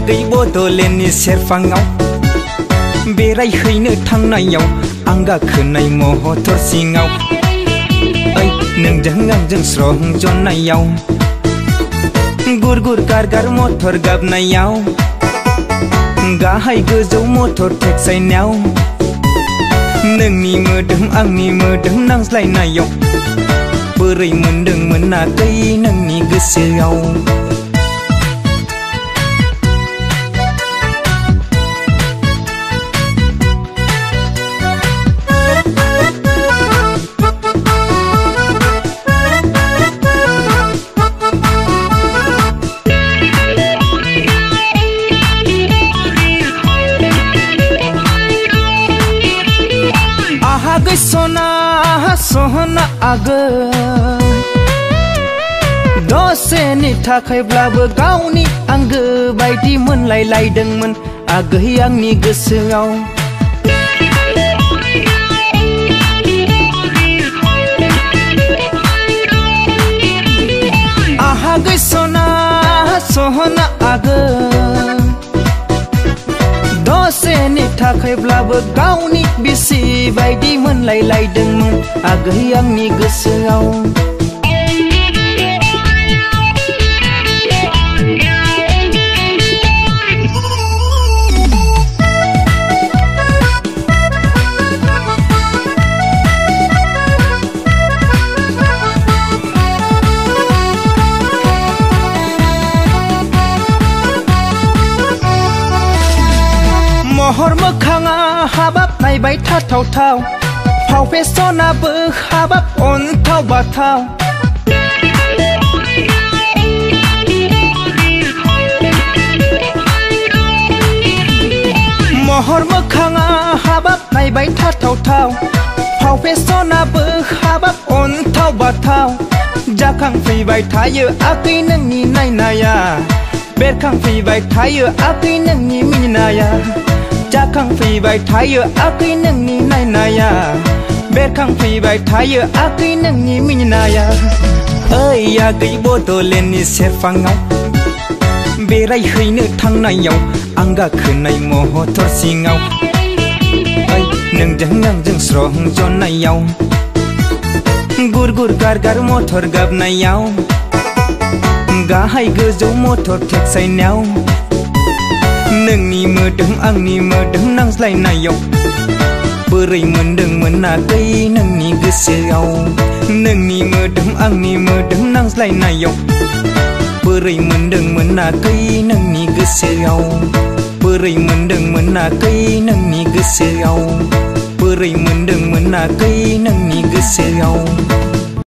गै बड'लेण्डनि सेरफाङाव बेरायहैनो थांनायाव आं गाखोनाय मटर सिङाव ओइ नोंजों आंजों स्रं जनायाव गुर गुर गार मटर गाबनायाव गाहाय गोजौ मटर टेक्सायनायाव नोंनि मोदोम आंनि मोदोम नांज्लायनायाव बोरै मोनदों मोनाखै नोंनि गोसोआव सना सहना आगै दसेनि थाखायब्लाबो गावनि आंगो बायदि मोनलायलायदोंमोन आगै आंनि गोसोआव आगै सना सहना आगै दसेनि थाखायब्लाबो गावनि बिसि बायदि मोनलायलायदोंमोन आगै आंनि गोसोआव महर मोखाङा हाबाब नायबाय थाथावथाव फाव फेसनाबो हाबाब अन्थाव बाथाव महर मोखाङा हाबाब नायबाय थाथावथाव फाव फेसनाबो हाबाब अन्थाव बाथाव जाखांफैबाय थायो आगै नोंनि नायनाया बेरखांफैबाय थायो आगै नोंनि मिनिनाया जाखांफैबाय थायो आगै नोंनि नायनाया बेरखांफैबाय थायो आगै नोंनि मिनिनाया ओइ आगै बड'लेण्डनि सेरफाङाव बेरायहैनो थांनायाव आं गाखोनाय मटर सिङाव ओइ नोंजों आंजों स्रं जनायाव गुर गुर गार मटर गाबनायाव गाहाय गोजौ मटर टेक्सायनायाव नोंनि मोदोम आंनि मोदोम नांज्लायनायाव बोरै मोनदों मोनाखै नोंनि गोसोआव नोंनि मोदोम आंनि मोदोम नांज्लायनायाव बोरै मोनदों मोनाखै नोंनि गोसोआव बोरै मोनदों मोनाखै नोंनि गोसोआव बोरै मोनदों मोनाखै नोंनि गोसोआव